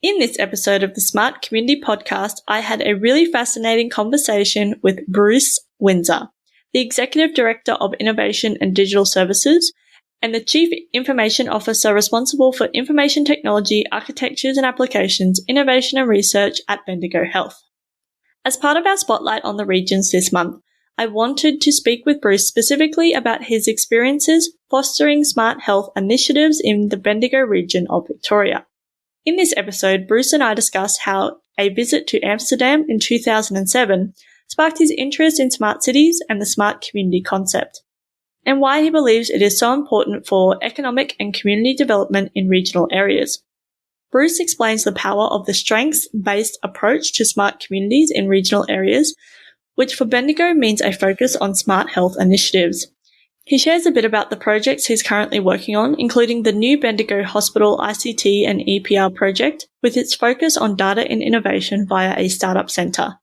In this episode of the Smart Community Podcast, I had a really fascinating conversation with Bruce Winzar, the Executive Director of Innovation and Digital Services and the Chief Information Officer responsible for information technology, architectures and applications, innovation and research at Bendigo Health. As part of our spotlight on the regions this month, I wanted to speak with Bruce specifically about his experiences fostering smart health initiatives in the Bendigo region of Victoria. In this episode, Bruce and I discussed how a visit to Amsterdam in 2007 sparked his interest in smart cities and the smart community concept, and why he believes it is so important for economic and community development in regional areas. Bruce explains the power of the strengths-based approach to smart communities in regional areas, which for Bendigo means a focus on smart health initiatives. He shares a bit about the projects he's currently working on, including the new Bendigo Hospital ICT and EPR project, with its focus on data and innovation via a startup centre.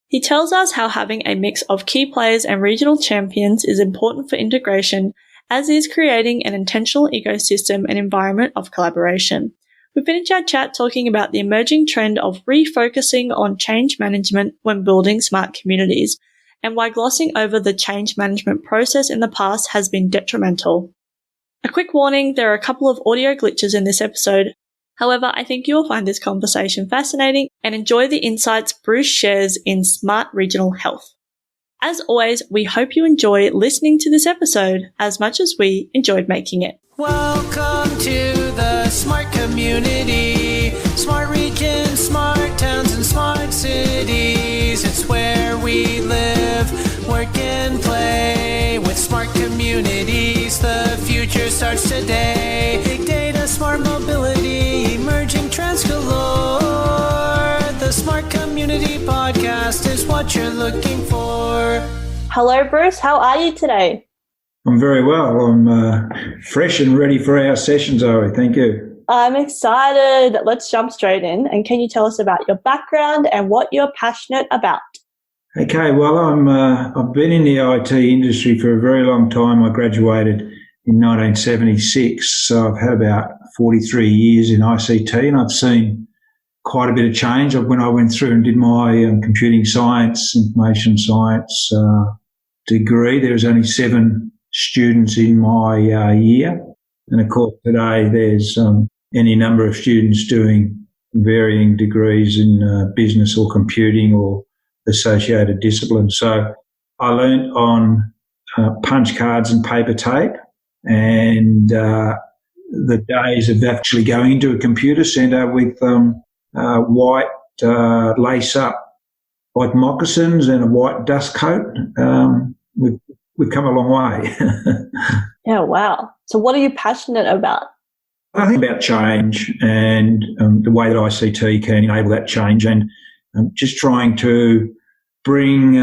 He tells us how having a mix of key players and regional champions is important for integration, as is creating an intentional ecosystem and environment of collaboration. We finish our chat talking about the emerging trend of refocusing on change management when building smart communities, and why glossing over the change management process in the past has been detrimental. A quick warning, there are a couple of audio glitches in this episode. However, I think you will find this conversation fascinating and enjoy the insights Bruce shares in smart regional health. As always, we hope you enjoy listening to this episode as much as we enjoyed making it. Welcome to the smart community, smart regions, smart towns and smart cities. It's where we live, work and play. With smart communities, the future starts today. Big data, smart mobility, emerging trends galore. The Smart Community Podcast is what you're looking for. Hello, Bruce. How are you today? I'm very well. I'm fresh and ready for our session, Zoe. Thank you. I'm excited. Let's jump straight in. And can you tell us about your background and what you're passionate about? Okay, well, I've been in the IT industry for a very long time. I graduated in 1976, so I've had about 43 years in ICT, and I've seen quite a bit of change. When I went through and did my computing science, information science degree, there was only 7 students in my year. And of course, today there's any number of students doing varying degrees in business or computing or associated disciplines. So I learnt on punch cards and paper tape, and the days of actually going into a computer centre with white lace-up like moccasins and a white dust coat, we've come a long way. Yeah, wow. So what are you passionate about? I think about change and the way that ICT can enable that change, and just trying to bring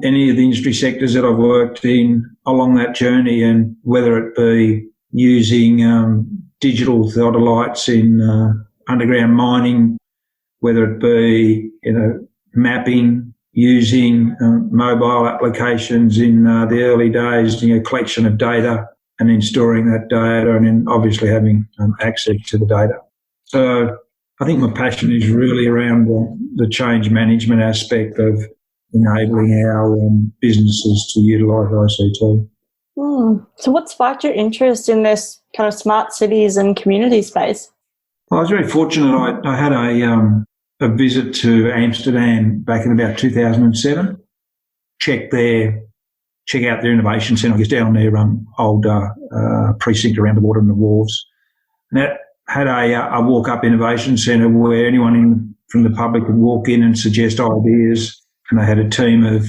any of the industry sectors that I've worked in along that journey, and whether it be using digital theodolites in underground mining, whether it be mapping, using mobile applications in the early days, collection of data and then storing that data, and then obviously having access to the data. So I think my passion is really around the change management aspect of enabling our businesses to utilise ICT. So what sparked your interest in this kind of smart cities and community space? Well, I was very fortunate. I had a visit to Amsterdam back in about 2007. Check out their innovation centre, I guess, down their old precinct around the water and the wharves. And that had a walk-up innovation centre where anyone from the public could walk in and suggest ideas. And they had a team of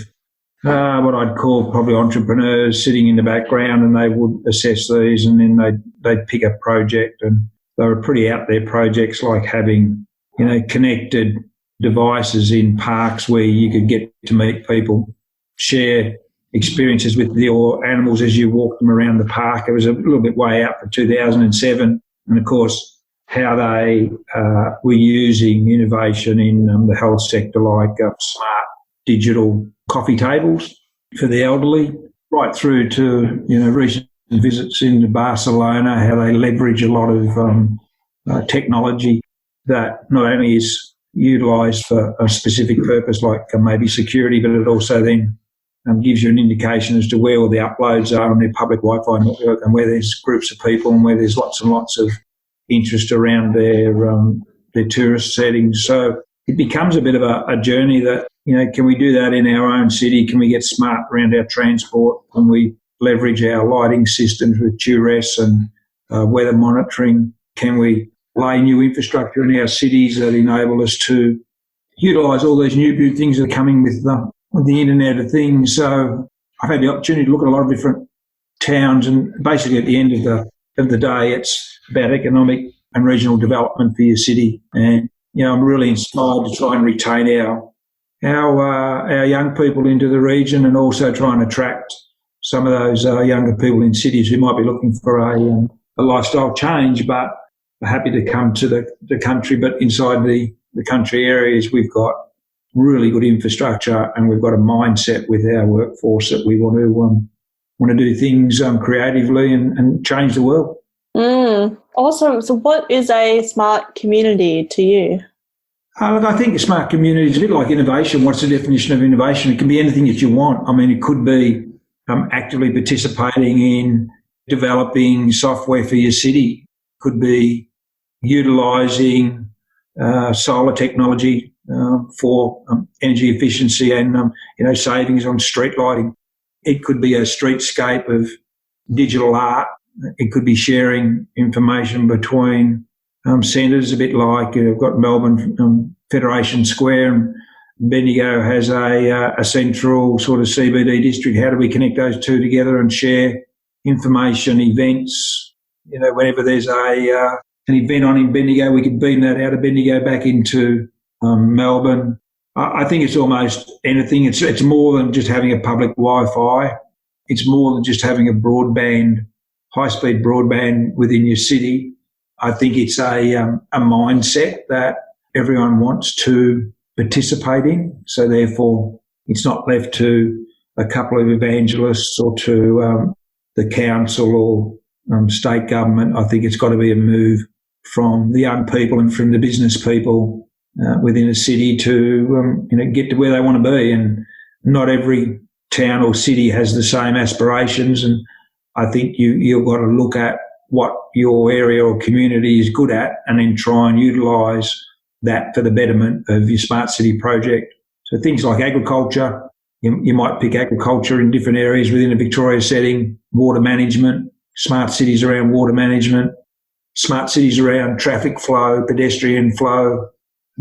what I'd call probably entrepreneurs sitting in the background, and they would assess these, and then they'd pick a project. And they were pretty out there projects, like having connected devices in parks where you could get to meet people, share experiences with your animals as you walk them around the park. It was a little bit way out for 2007. And, of course, how they were using innovation in the health sector, like smart digital coffee tables for the elderly, right through to, recent visits into Barcelona, how they leverage a lot of technology that not only is utilised for a specific purpose like maybe security, but it also then gives you an indication as to where all the uploads are on their public Wi-Fi network and where there's groups of people and where there's lots and lots of interest around their tourist settings. So it becomes a bit of a journey that, can we do that in our own city? Can we get smart around our transport? Can we leverage our lighting systems with QRS and weather monitoring? Can we lay new infrastructure in our cities that enable us to utilise all these new things that are coming with the Internet of Things? So I've had the opportunity to look at a lot of different towns, and basically at the end of the day, it's about economic and regional development for your city. And I'm really inspired to try and retain our young people into the region, and also try and attract some of those younger people in cities who might be looking for a lifestyle change, but are happy to come to the country. But inside the country areas, we've got really good infrastructure, and we've got a mindset with our workforce that we want to do things creatively and change the world. Awesome. So what is a smart community to you? Look, I think a smart community is a bit like innovation. What's the definition of innovation? It can be anything that you want. I mean, it could be actively participating in developing software for your city. It could be utilising solar technology for energy efficiency and savings on street lighting. It could be a streetscape of digital art. It could be sharing information between centres, a bit like you've got Melbourne Federation Square, and Bendigo has a central sort of CBD district. How do we connect those two together and share information, events? Whenever there's an event on in Bendigo, we could beam that out of Bendigo back into Melbourne. I think it's almost anything. It's more than just having a public Wi-Fi. It's more than just having a high-speed broadband within your city. I think it's a mindset that everyone wants to participate in. So therefore, it's not left to a couple of evangelists or to the council or state government. I think it's got to be a move from the young people and from the business people within a city to get to where they want to be. And not every town or city has the same aspirations. And I think you've got to look at what your area or community is good at and then try and utilise that for the betterment of your smart city project. So things like agriculture, you might pick agriculture in different areas within a Victoria setting, water management, smart cities around water management, smart cities around traffic flow, pedestrian flow,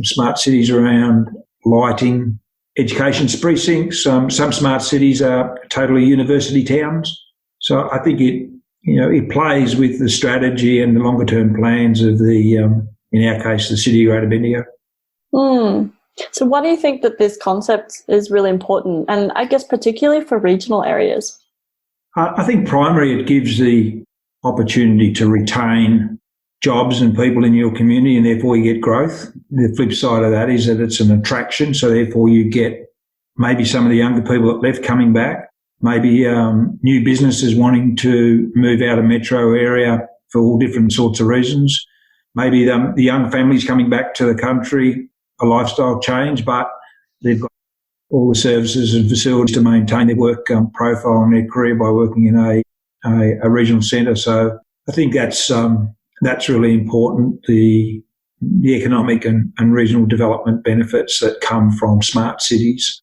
smart cities around lighting, education precincts. Some smart cities are totally university towns. So I think it plays with the strategy and the longer term plans of in our case, the City of Greater Bendigo. So why do you think that this concept is really important, and I guess particularly for regional areas? I think primarily it gives the opportunity to retain jobs and people in your community, and therefore you get growth. The flip side of that is that it's an attraction, so therefore you get maybe some of the younger people that left coming back, maybe new businesses wanting to move out of metro area for all different sorts of reasons. Maybe the young families coming back to the country, a lifestyle change, but they've got all the services and facilities to maintain their work profile and their career by working in a regional centre. So I think that's really important, the economic and regional development benefits that come from smart cities.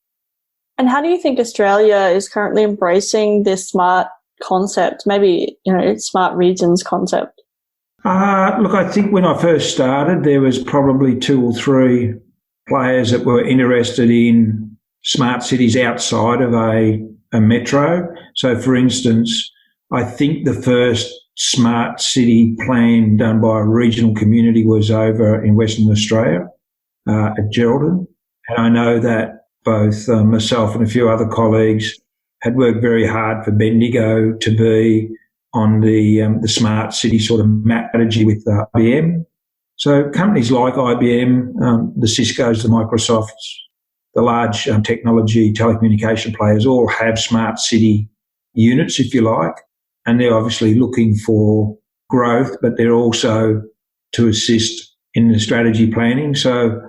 And how do you think Australia is currently embracing this smart concept, maybe, smart regions concept? Look, I think when I first started, there was probably 2 or 3 players that were interested in smart cities outside of a metro. So, for instance, I think the first smart city plan done by a regional community was over in Western Australia at Geraldton. And I know that both myself and a few other colleagues had worked very hard for Bendigo to be on the smart city sort of map strategy with IBM. So companies like IBM, the Ciscos, the Microsofts, the large technology telecommunication players all have smart city units, if you like, and they're obviously looking for growth, but they're also to assist in the strategy planning. So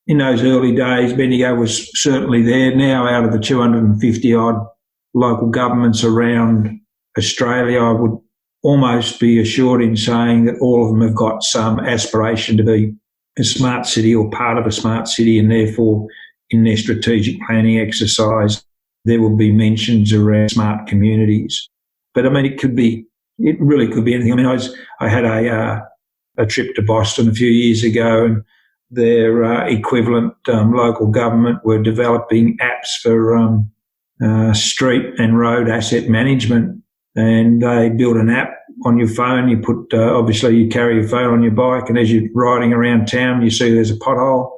in those early days, Bendigo was certainly there. Now, out of the 250-odd local governments around Australia, I would almost be assured in saying that all of them have got some aspiration to be a smart city or part of a smart city, and therefore in their strategic planning exercise there will be mentions around smart communities. But I mean, it really could be anything. I mean, I had a trip to Boston a few years ago, and their equivalent local government were developing apps for street and road asset management, and they built an app on your phone. You put obviously you carry your phone on your bike, and as you're riding around town, you see there's a pothole.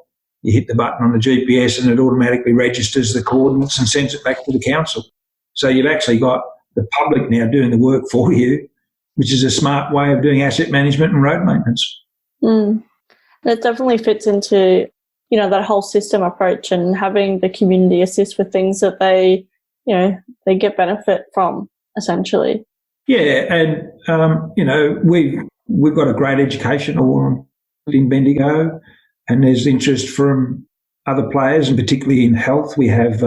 You hit the button on the GPS, and it automatically registers the coordinates and sends it back to the council. So you've actually got the public now doing the work for you, which is a smart way of doing asset management and road maintenance. Mm. It definitely fits into, that whole system approach, and having the community assist with things that they get benefit from, essentially. Yeah, and, we've got a great education in Bendigo, and there's interest from other players, and particularly in health. We have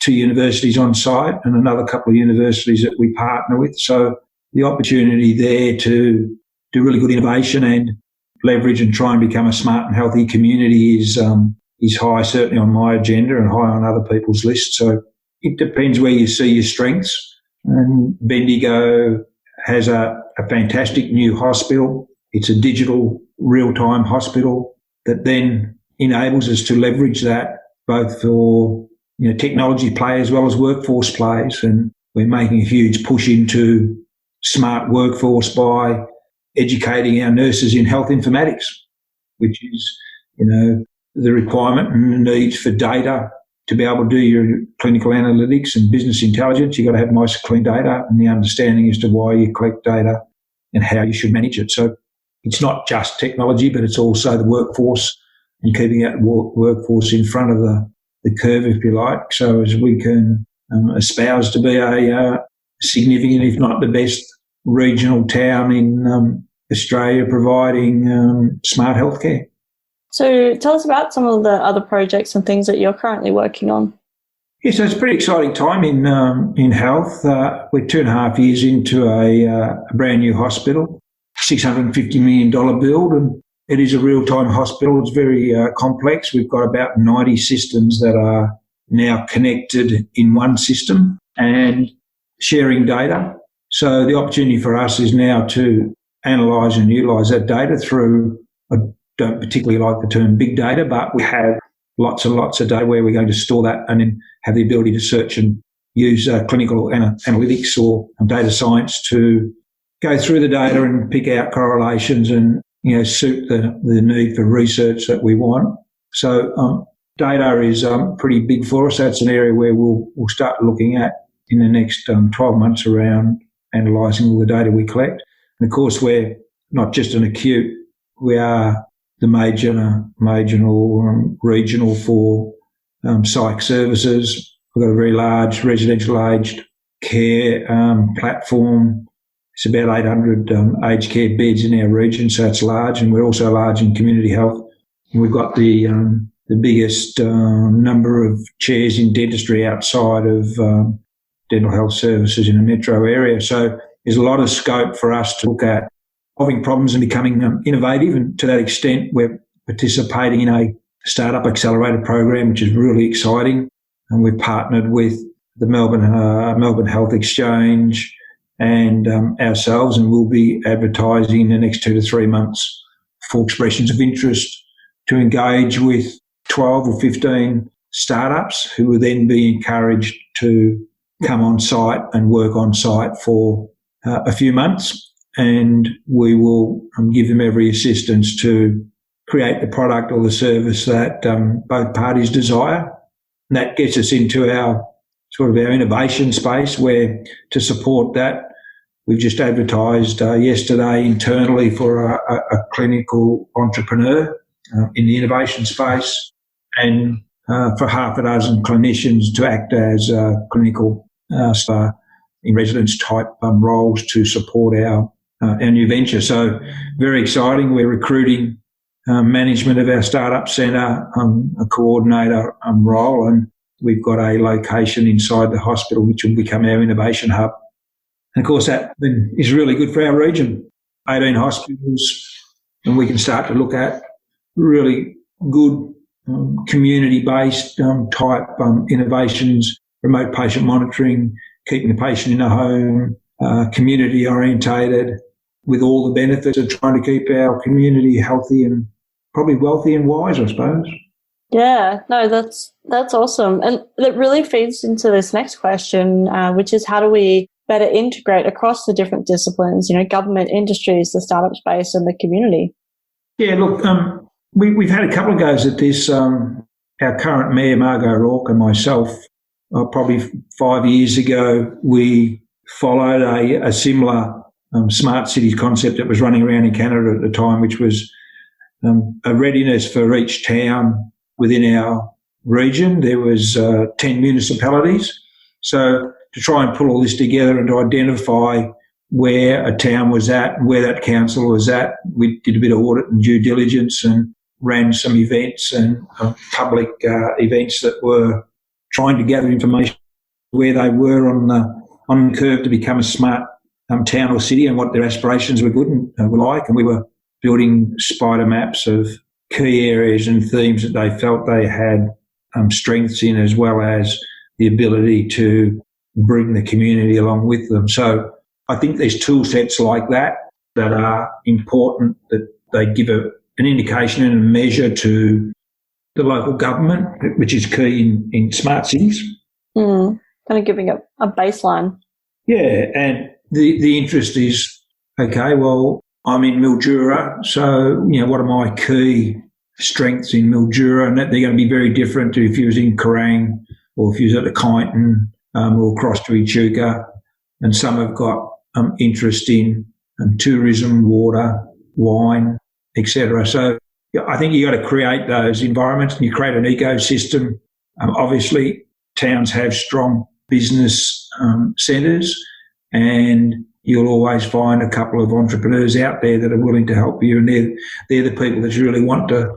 2 universities on site and another couple of universities that we partner with. So the opportunity there to do really good innovation and leverage and try and become a smart and healthy community is high, certainly on my agenda, and high on other people's lists. So it depends where you see your strengths. And Bendigo has a fantastic new hospital. It's a digital real-time hospital that then enables us to leverage that both for technology play as well as workforce plays. And we're making a huge push into smart workforce by educating our nurses in health informatics, which is, the requirement and the need for data to be able to do your clinical analytics and business intelligence. You've got to have nice, clean data and the understanding as to why you collect data and how you should manage it. So it's not just technology, but it's also the workforce and keeping that workforce in front of the curve, if you like, so as we can espouse to be a significant, if not the best, regional town in Australia providing smart healthcare. So tell us about some of the other projects and things that you're currently working on. Yeah, so it's a pretty exciting time in health. We're 2.5 years into a brand new hospital, $650 million build, and it is a real-time hospital. It's very complex. We've got about 90 systems that are now connected in one system and sharing data. So the opportunity for us is now to analyse and utilise that data through, I don't particularly like the term big data, but we have lots and lots of data where we're going to store that and then have the ability to search and use clinical analytics or data science to go through the data and pick out correlations and suit the need for research that we want. So data is pretty big for us. That's an area where we'll start looking at in the next 12 months around analysing all the data we collect. And of course, we're not just an acute, we are the major regional for psych services. We've got a very large residential aged care platform. It's about 800 aged care beds in our region, so it's large, and we're also large in community health. And we've got the biggest number of chairs in dentistry outside of dental health services in the metro area. So there's a lot of scope for us to look at solving problems and becoming innovative, and to that extent we're participating in a startup accelerator program, which is really exciting. And we've partnered with the Melbourne Health Exchange and ourselves, and we'll be advertising in the next 2 to 3 months for expressions of interest to engage with 12 or 15 startups who will then be encouraged to come on site and work on site for a few months, and we will give them every assistance to create the product or the service that both parties desire. And that gets us into our innovation space, where to support that, we've just advertised yesterday internally for a clinical entrepreneur in the innovation space, and for half a dozen clinicians to act as clinical in residence type roles to support our new venture. So very exciting. We're recruiting management of our startup centre, a coordinator role, and we've got a location inside the hospital which will become our innovation hub. And of course that is really good for our region. 18 hospitals, and we can start to look at really good community-based type innovations, remote patient monitoring, keeping the patient in a home, community-orientated, with all the benefits of trying to keep our community healthy and probably wealthy and wise, I suppose. Yeah, no, that's awesome. And it really feeds into this next question, which is how do we better integrate across the different disciplines, government, industries, the startup space and the community? Yeah, look, we've had a couple of goes at this. Our current Mayor, Margot Rourke, and myself, probably 5 years ago, we followed a similar smart cities concept that was running around in Canada at the time, which was a readiness for each town within our region. There was 10 municipalities. So to try and pull all this together and to identify where a town was at and where that council was at, we did a bit of audit and due diligence and ran some events and public events that were trying to gather information where they were on the curve to become a smart town or city and what their aspirations were good and were like. And we were building spider maps of key areas and themes that they felt they had strengths in, as well as the ability to bring the community along with them. So I think there's tool sets like that are important, that they give an indication and a measure to the local government, which is key in smart cities. Kind of giving a baseline. Yeah, and the interest is, okay, well, I'm in Mildura, so, what are my key strengths in Mildura? And that they're going to be very different to if you was in Kerrang or if you was at the Kyneton or across to Echuca. And some have got interest in tourism, water, wine, etc. So I think you got to create those environments and you create an ecosystem. Obviously, towns have strong business centres, and you'll always find a couple of entrepreneurs out there that are willing to help you, and they're the people that you really want to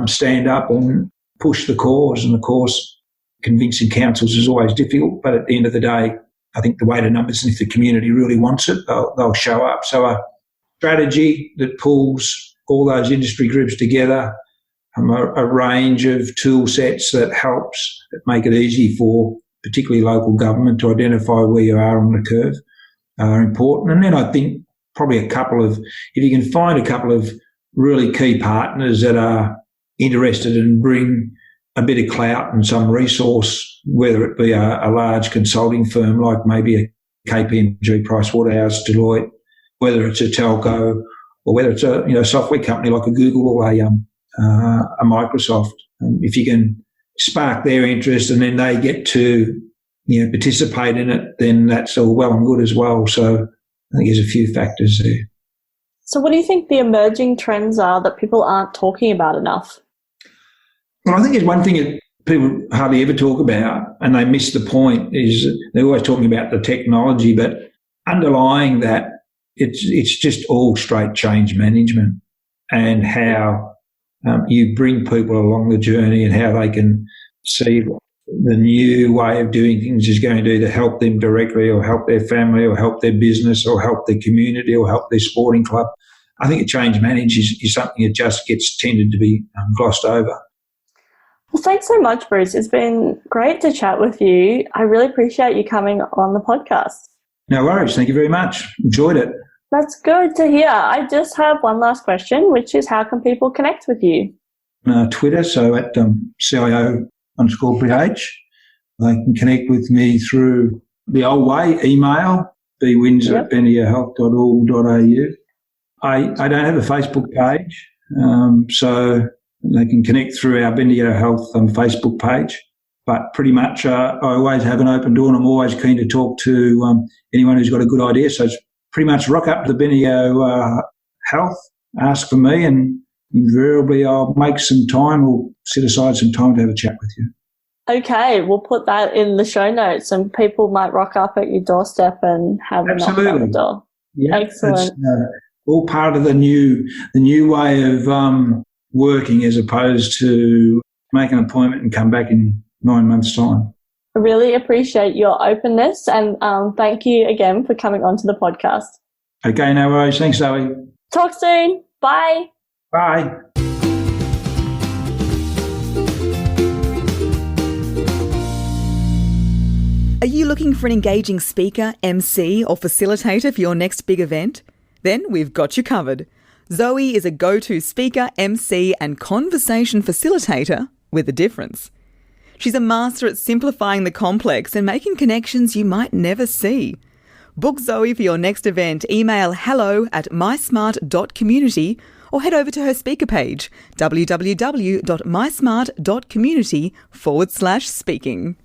stand up and push the cause. And of course, convincing councils is always difficult, but at the end of the day, I think the way to numbers, and if the community really wants it, they'll show up. So a strategy that pulls all those industry groups together, a range of tool sets that helps make it easy for particularly local government to identify where you are on the curve are important. And then I think probably if you can find a couple of really key partners that are interested and bring a bit of clout and some resource, whether it be a large consulting firm like maybe a KPMG, Pricewaterhouse, Deloitte, whether it's a telco or whether it's a software company like a Google or a Microsoft. If you can spark their interest and then they get to participate in it, then that's all well and good as well. So I think there's a few factors there. So what do you think the emerging trends are that people aren't talking about enough? Well, I think there's one thing that people hardly ever talk about, and they miss the point, is they're always talking about the technology, but underlying that, it's just all straight change management and how you bring people along the journey and how they can see the new way of doing things is going to do to help them directly or help their family or help their business or help their community or help their sporting club. I think a change manage is something that just gets tended to be glossed over. Well, thanks so much, Bruce. It's been great to chat with you. I really appreciate you coming on the podcast. No worries. Thank you very much. Enjoyed it. That's good to hear. I just have one last question, which is how can people connect with you? Twitter, so at CIO_PH. They can connect with me through the old way, email, bwinzar@bendigohealth.org.au. I don't have a Facebook page, so they can connect through our Bendigo Health Facebook page. But pretty much I always have an open door and I'm always keen to talk to anyone who's got a good idea. So it's pretty much rock up to the Bendigo Health, ask for me, and invariably I'll make some time or set aside some time to have a chat with you. Okay, we'll put that in the show notes and people might rock up at your doorstep and have a knock on the door. Yeah, excellent. All part of the new way of working as opposed to make an appointment and come back in 9 months' time. I really appreciate your openness, and thank you again for coming onto the podcast. Okay, no worries. Thanks, Zoe. Talk soon. Bye. Bye. Are you looking for an engaging speaker, MC or facilitator for your next big event? Then we've got you covered. Zoe is a go-to speaker, MC and conversation facilitator with a difference. She's a master at simplifying the complex and making connections you might never see. Book Zoe for your next event. Email hello@mysmart.community or head over to her speaker page, www.mysmart.community/speaking.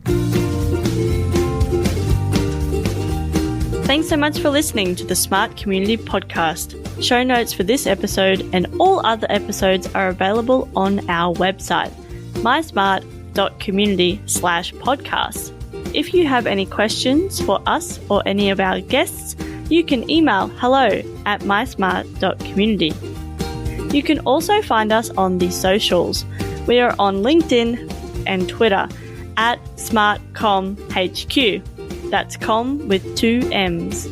Thanks so much for listening to the Smart Community Podcast. Show notes for this episode and all other episodes are available on our website, mysmart.community/podcast. If you have any questions for us or any of our guests, you can email hello@mysmart.community. You can also find us on the socials. We are on LinkedIn and Twitter @SmartComHQ. That's com with 2 M's.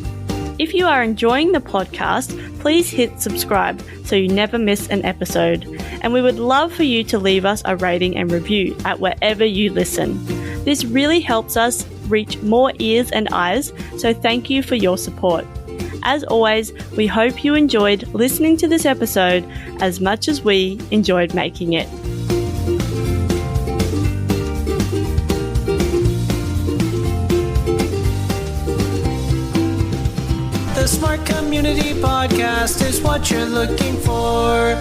If you are enjoying the podcast, please hit subscribe so you never miss an episode. And we would love for you to leave us a rating and review at wherever you listen. This really helps us reach more ears and eyes, so thank you for your support. As always, we hope you enjoyed listening to this episode as much as we enjoyed making it. The Smart Community Podcast is what you're looking for.